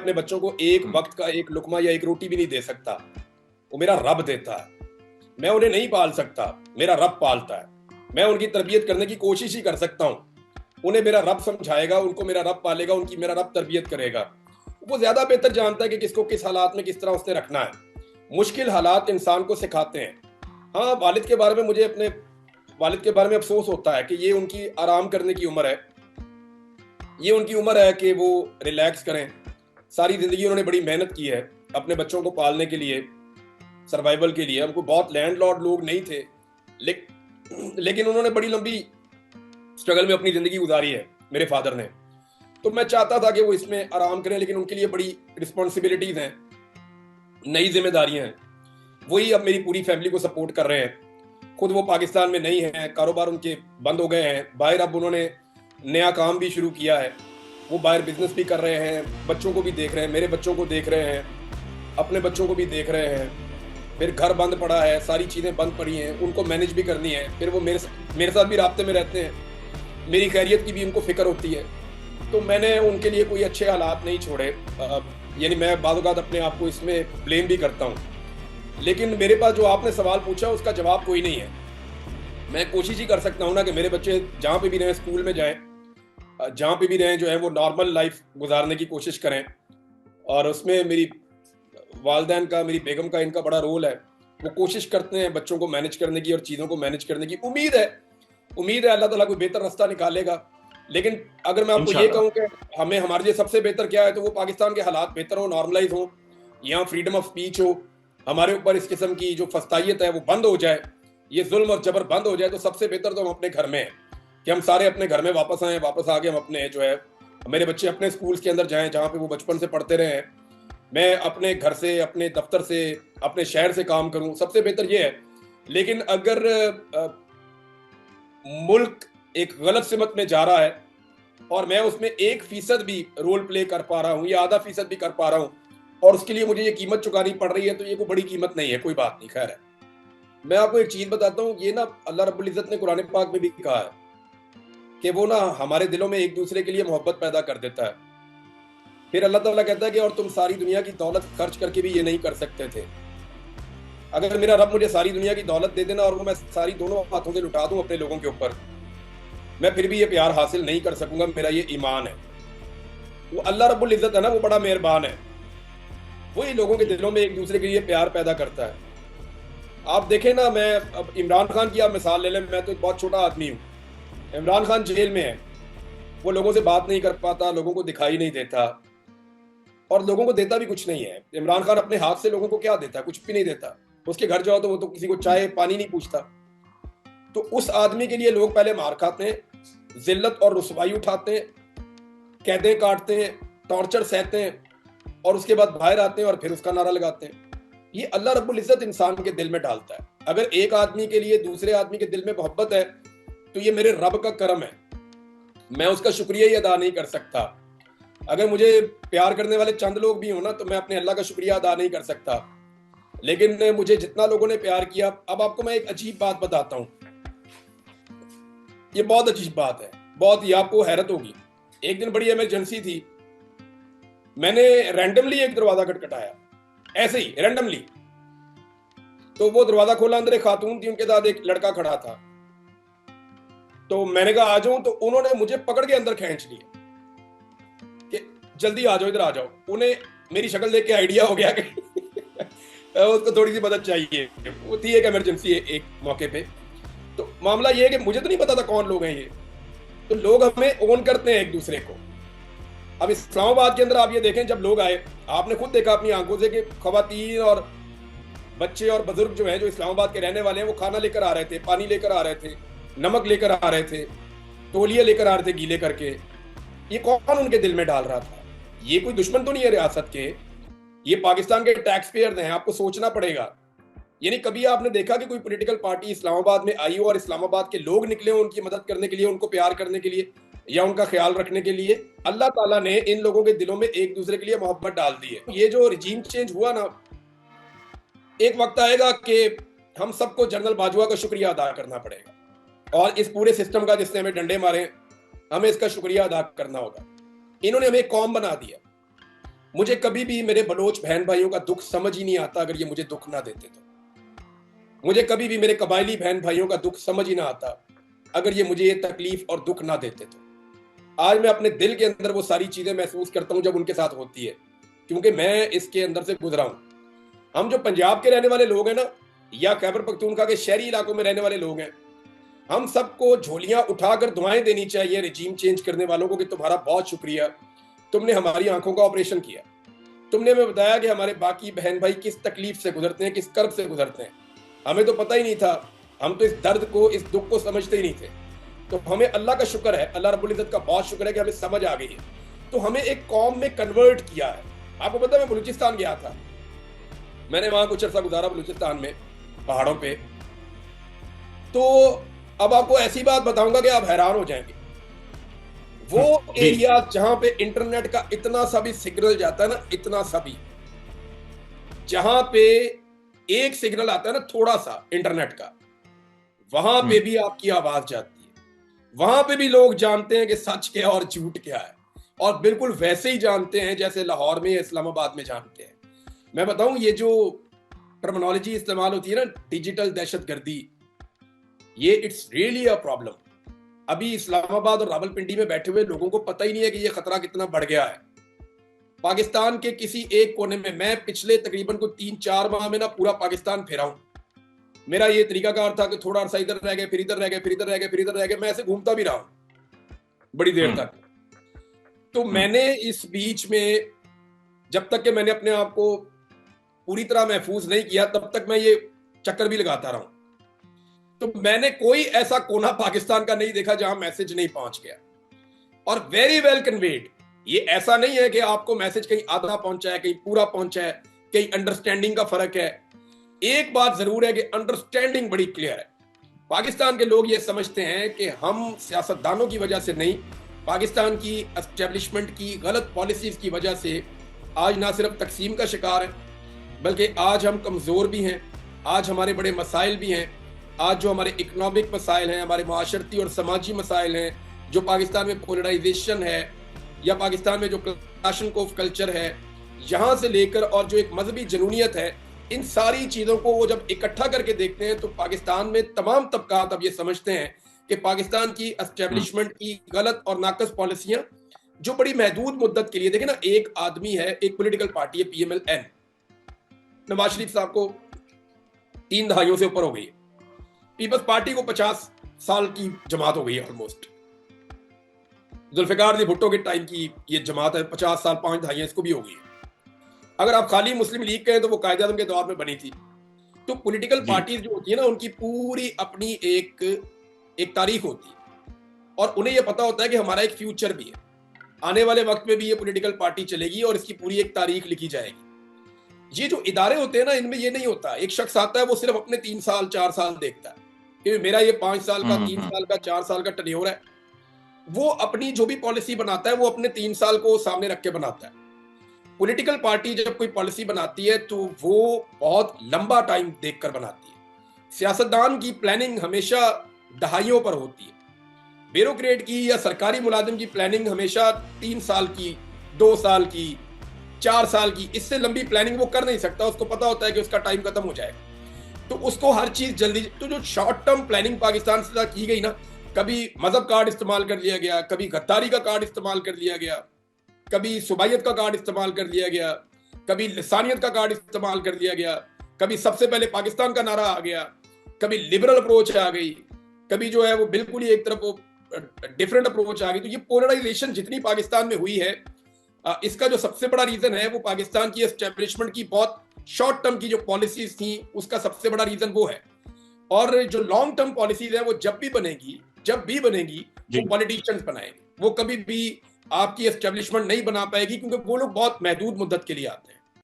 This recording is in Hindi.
अपने बच्चों को एक वक्त का एक लुकमा या एक रोटी भी नहीं दे सकता, वो मेरा रब देता है। मैं उन्हें नहीं पाल सकता, मेरा रब पालता है। मैं उनकी तरबियत करने की कोशिश ही कर सकता हूँ, उन्हें मेरा रब समझाएगा, उनको मेरा रब पालेगा, उनकी मेरा रब तरबियत करेगा। वो ज्यादा बेहतर जानता है कि किसको किस हालात में किस तरह उसने रखना है। मुश्किल हालात इंसान को सिखाते हैं। हाँ, वालिद के बारे में मुझे अपने वालिद के बारे में अफसोस होता है कि ये उनकी आराम करने की उम्र है, ये उनकी उम्र है कि वो रिलैक्स करें। सारी जिंदगी उन्होंने बड़ी मेहनत की है अपने बच्चों को पालने के लिए, सर्वाइवल के लिए। हमको बहुत लैंडलॉर्ड लोग नहीं थे, लेकिन उन्होंने बड़ी लंबी स्ट्रगल में अपनी जिंदगी गुजारी है मेरे फादर ने। तो मैं चाहता था कि वो इसमें आराम करें, लेकिन उनके लिए बड़ी रिस्पॉन्सिबिलिटीज हैं, नई जिम्मेदारियां हैं। वही अब मेरी पूरी फैमिली को सपोर्ट कर रहे हैं। खुद वो पाकिस्तान में नहीं है, कारोबार उनके बंद हो गए हैं। बाहर अब उन्होंने नया काम भी शुरू किया है, वो बाहर बिजनेस भी कर रहे हैं, बच्चों को भी देख रहे हैं, मेरे बच्चों को देख रहे हैं, अपने बच्चों को भी देख रहे हैं। फिर घर बंद पड़ा है, सारी चीज़ें बंद पड़ी हैं, उनको मैनेज भी करनी है। फिर वो मेरे साथ भी राब्ते में रहते हैं, मेरी खैरियत की भी उनको फिक्र होती है। तो मैंने उनके लिए कोई अच्छे हालात नहीं छोड़े। यानी मैं बाद औक़ात अपने आप को इसमें ब्लेम भी करता हूँ, लेकिन मेरे पास जो आपने सवाल पूछा उसका जवाब कोई नहीं है। मैं कोशिश ही कर सकता हूँ ना कि मेरे बच्चे जहाँ पे भी रहें, स्कूल में जाएं, जहाँ पे भी रहें, जो है वो नॉर्मल लाइफ गुजारने की कोशिश करें। और उसमें मेरी वालदैन का, मेरी बेगम का, इनका बड़ा रोल है। वो कोशिश करते हैं बच्चों को मैनेज करने की और चीज़ों को मैनेज करने की। उम्मीद है अल्लाह ताला कोई बेहतर रास्ता निकालेगा। लेकिन अगर मैं आपको ये कहूँ कि हमें हमारे लिए सबसे बेहतर क्या है, तो वो पाकिस्तान के हालात बेहतर हो, नॉर्मलाइज हो, यहाँ फ्रीडम ऑफ स्पीच हो, हमारे ऊपर इस किस्म की जो फस्तायत है वो बंद हो जाए, ये जुल्म और जबर बंद हो जाए। तो सबसे बेहतर तो हम अपने घर में हैं कि हम सारे अपने घर में वापस आए, वापस आके हम अपने जो है मेरे बच्चे अपने स्कूल्स के अंदर जाएं जहाँ पे वो बचपन से पढ़ते रहे हैं। मैं अपने घर से, अपने दफ्तर से, अपने शहर से काम करूं, सबसे बेहतर ये है। लेकिन अगर मुल्क एक गलत सिमत में जा रहा है और मैं उसमें 1% भी रोल प्ले कर पा रहा हूं या आधा फीसद भी कर पा रहा हूं और उसके लिए मुझे ये कीमत चुकानी पड़ रही है, तो ये कोई बड़ी कीमत नहीं है, कोई बात नहीं, खैर है। मैं आपको एक चीज बताता हूँ, ये ना अल्लाह रब्बुल इज्जत ने कुरान पाक में भी कहा है कि वो ना हमारे दिलों में एक दूसरे के लिए मोहब्बत पैदा कर देता है। फिर अल्लाह ताला कहता है कि और तुम सारी दुनिया की दौलत खर्च करके भी ये नहीं कर सकते थे। अगर मेरा रब मुझे सारी दुनिया की दौलत दे देना और वो मैं सारी दोनों हाथों से लुटा दूं अपने लोगों के ऊपर, मैं फिर भी ये प्यार हासिल नहीं कर सकूंगा। मेरा ये ईमान है। वो अल्लाह रब्बुल इज्जत है ना, वो बड़ा मेहरबान है, वही लोगों के दिलों में एक दूसरे के लिए प्यार पैदा करता है। आप देखें ना, मैं अब इमरान खान की आप मिसाल ले लें, मैं तो एक बहुत छोटा आदमी हूँ। इमरान खान जेल में है, वो लोगों से बात नहीं कर पाता, लोगों को दिखाई नहीं देता और लोगों को देता भी कुछ नहीं है। इमरान खान अपने हाथ से लोगों को क्या देता है? कुछ भी नहीं देता। उसके घर जाओ तो वो तो किसी को चाय पानी नहीं पूछता। तो उस आदमी के लिए लोग पहले मार खाते हैं, जिल्लत और रुसवाई उठाते हैं, कैदें काटते हैं, टॉर्चर सहते हैं और उसके बाद बाहर आते हैं और फिर उसका नारा लगाते हैं। ये अल्लाह रब्बुल इज्जत इंसान के दिल में डालता है। अगर एक आदमी के लिए दूसरे आदमी के दिल में मोहब्बत है तो ये मेरे रब का करम है, मैं उसका शुक्रिया ही अदा नहीं कर सकता। अगर मुझे प्यार करने वाले चंद लोग भी हो ना, तो मैं अपने अल्लाह का शुक्रिया अदा नहीं कर सकता। लेकिन मुझे जितना लोगों ने प्यार किया, अब आपको मैं एक अजीब बात बताता हूँ, ये बहुत अजीब बात है, बहुत ही आपको हैरत होगी। एक दिन बड़ी इमरजेंसी थी, मैंने रैंडमली एक दरवाजा खटखटाया, ऐसे ही रैंडमली। तो वो दरवाजा खोला, अंदर एक खातून थी, उनके साथ एक लड़का खड़ा था। तो मैंने कहा आ जाऊं, तो उन्होंने मुझे पकड़ के अंदर खींच लिया कि जल्दी आ जाओ, इधर आ जाओ। उन्हें मेरी शक्ल देख के आइडिया हो गया कि उसको थोड़ी सी मदद चाहिए। वो थी एक इमरजेंसी एक मौके पे। तो मामला ये है कि मुझे तो नहीं पता था कौन लोग हैं ये। तो लोग हमें ओन करते हैं एक दूसरे को। अब इस्लामाबाद के अंदर आप ये देखें, जब लोग आए, आपने खुद देखा अपनी आंखों से कि खवातीन और बच्चे और बुजुर्ग जो हैं, जो इस्लामाबाद के रहने वाले हैं, वो खाना लेकर आ रहे थे, पानी लेकर आ रहे थे, नमक लेकर आ रहे थे, तौलिए लेकर आ रहे थे गीले करके। ये कौन उनके दिल में डाल रहा था? ये कोई दुश्मन तो नहीं है रियासत के, ये पाकिस्तान के टैक्स पेयर हैं। आपको सोचना पड़ेगा। यानी कभी आपने देखा कि कोई पॉलिटिकल पार्टी इस्लामाबाद में आई हो और इस्लामाबाद के लोग निकले हो उनकी मदद करने के लिए, उनको प्यार करने के लिए या उनका ख्याल रखने के लिए? अल्लाह ताला ने इन लोगों के दिलों में एक दूसरे के लिए मोहब्बत डाल दी है। ये जो रिजीम चेंज हुआ ना, एक वक्त आएगा कि हम सबको जनरल बाजवा का शुक्रिया अदा करना पड़ेगा और इस पूरे सिस्टम का जिसने हमें डंडे मारे, हमें इसका शुक्रिया अदा करना होगा। इन्होंने हमें कौम बना दिया। मुझे कभी भी मेरे बलोच बहन भाइयों का दुख समझ ही नहीं आता अगर ये मुझे दुख ना देते तो। मुझे कभी भी मेरे कबायली बहन भाइयों का दुख समझ ही ना आता अगर ये मुझे ये तकलीफ और दुख ना देते तो। आज मैं अपने दिल के अंदर वो सारी चीजें महसूस करता हूं जब उनके साथ होती है, क्योंकि मैं इसके अंदर से गुजरा हूं। हम जो पंजाब के रहने वाले लोग हैं ना, या खैबर पख्तूनख्वा के शहरी इलाकों में रहने वाले लोग हैं, हम सबको झोलियां उठाकर दुआएं देनी चाहिए रिजीम चेंज करने वालों को कि तुम्हारा बहुत शुक्रिया, तुमने हमारी आंखों का ऑपरेशन किया। तुमने हमें बताया कि हमारे बाकी बहन भाई किस तकलीफ से गुजरते हैं, किस कर्ब से गुजरते हैं। हमें तो पता ही नहीं था, हम तो इस दर्द को, इस दुख को समझते ही नहीं थे। तो हमें अल्लाह का शुक्र है, अल्लाह रब्बुल इज्जत का बहुत शुक्र है कि हमें समझ आ गई है। तो हमें एक कौम में कन्वर्ट किया है। आपको पता है मैं बलूचिस्तान गया था, मैंने वहां कुछ अर्सा गुजारा बलूचिस्तान में, पहाड़ों पे। तो अब आपको ऐसी बात बताऊंगा कि आप हैरान हो जाएंगे। वो एरिया जहां पे इंटरनेट का इतना सा भी सिग्नल जाता है ना, इतना सा भी, जहां पे एक सिग्नल आता है ना थोड़ा सा इंटरनेट का, वहां पे भी आपकी आवाज जाती है। वहां पे भी लोग जानते हैं कि सच क्या और झूठ क्या है, और बिल्कुल वैसे ही जानते हैं जैसे लाहौर में या इस्लामाबाद में जानते हैं। मैं बताऊं, ये जो टर्मिनोलॉजी इस्तेमाल होती है ना, डिजिटल दहशतगर्दी, ये इट्स रियली अ प्रॉब्लम। अभी इस्लामाबाद और रावलपिंडी में बैठे हुए लोगों को पता ही नहीं है कि ये खतरा कितना बढ़ गया है। पाकिस्तान के किसी एक कोने में, मैं पिछले तकरीबन को 3-4 माह में ना पूरा पाकिस्तान फिरा हूं। मेरा ये तरीकाकार था कि थोड़ा अर्सा इधर रह गए, फिर इधर रह गए, फिर इधर रह गए, फिर इधर रह गए, मैं ऐसे घूमता भी रहा हूं बड़ी देर तक। तो मैंने इस बीच में, जब तक कि मैंने अपने आप को पूरी तरह महफूज नहीं किया, तब तक मैं ये चक्कर भी लगाता रहा हूं। तो मैंने कोई ऐसा कोना पाकिस्तान का नहीं देखा जहां मैसेज नहीं पहुंच गया, और वेरी वेल कन्वेड। ये ऐसा नहीं है कि आपको मैसेज कहीं आधा पहुंचा है, कहीं पूरा पहुंचा है, कहीं अंडरस्टैंडिंग का फर्क है। एक बात जरूर है कि अंडरस्टैंडिंग बड़ी क्लियर है। पाकिस्तान के लोग ये समझते हैं कि हम सियासतदानों की वजह से नहीं, पाकिस्तान की एस्टेब्लिशमेंट की गलत पॉलिसीज की वजह से आज ना सिर्फ तकसीम का शिकार है, बल्कि आज हम कमजोर भी हैं, आज हमारे बड़े मसाइल भी हैं। आज जो हमारे इकोनॉमिक मसाइल हैं, हमारे माशरती और समाजी मसाइल हैं, जो पाकिस्तान में पोलराइजेशन है, या पाकिस्तान में जो क्लाशनकोफ कल्चर है, यहाँ से लेकर, और जो एक मजहबी जनूनियत है, इन सारी चीज़ों को वो जब इकट्ठा करके देखते हैं तो पाकिस्तान में तमाम तबकात अब ये समझते हैं कि पाकिस्तान की एस्टेब्लिशमेंट की गलत और नाकस पॉलिसियां, जो बड़ी महदूद मुद्दत के लिए, देखें ना, एक आदमी है, एक पॉलिटिकल पार्टी है PMLN, नवाज शरीफ साहब को 3 दहाइयों से ऊपर हो गई है। पीपल्स पार्टी को 50 साल की जमात हो गई है ऑलमोस्ट। जुल्फिकार अली भुट्टो के टाइम की ये जमात है, 50 साल 5 दहाइयां इसको भी हो गई है। अगर आप खाली मुस्लिम लीग कहें तो वो कायदे आज़म के दौर में बनी थी। तो पॉलिटिकल पार्टीज जो होती है ना, उनकी पूरी अपनी एक तारीख होती है, और उन्हें ये पता होता है कि हमारा एक फ्यूचर भी है, आने वाले वक्त में भी ये पॉलिटिकल पार्टी चलेगी और इसकी पूरी एक तारीख लिखी जाएगी। ये जो इदारे होते हैं ना, इनमें ये नहीं होता। एक शख्स आता है, वो सिर्फ अपने 3 साल 4 साल देखता है कि मेरा ये 5 साल का, 3 साल का, 4 साल का टर्न्योर है। वो अपनी जो भी पॉलिसी बनाता है वो अपने 3 साल को सामने रख के बनाता है। पॉलिटिकल पार्टी जब कोई पॉलिसी बनाती है तो वो बहुत लंबा टाइम देखकर बनाती है। सियासतदान की प्लानिंग हमेशा दहाइयों पर होती है। ब्यूरोक्रेट की या सरकारी मुलाजिम की प्लानिंग हमेशा 3 साल की, 2 साल की, 4 साल की, इससे लंबी प्लानिंग वो कर नहीं सकता। उसको पता होता है कि उसका टाइम खत्म हो जाएगा, तो उसको हर चीज जल्दी। तो जो शॉर्ट टर्म प्लानिंग पाकिस्तान से की गई ना, कभी मजहब कार्ड इस्तेमाल कर लिया गया, कभी गद्दारी का कार्ड इस्तेमाल कर लिया गया, कभी सुबाइयत का कार्ड इस्तेमाल कर लिया गया, कभी लिसानियत का कार्ड इस्तेमाल कर लिया गया, कभी सबसे पहले पाकिस्तान का नारा आ गया, कभी लिबरल अप्रोच आ गई, कभी जो है वो बिल्कुल ही एक तरफ डिफरेंट अप्रोच आ गई। तो ये पोलराइजेशन जितनी पाकिस्तान में हुई है, इसका जो सबसे बड़ा रीजन है वो पाकिस्तान की एस्टेब्लिशमेंट की बहुत शॉर्ट टर्म की जो पॉलिसीज थी, उसका सबसे बड़ा रीजन वो है। और जो लॉन्ग टर्म पॉलिसीज है वो जब भी बनेगी वो पॉलिटिशियंस बनाएंगे। वो कभी भी आपकी एस्टेब्लिशमेंट नहीं बना पाएगी, क्योंकि वो लोग बहुत महदूद मुद्दत के लिए आते हैं।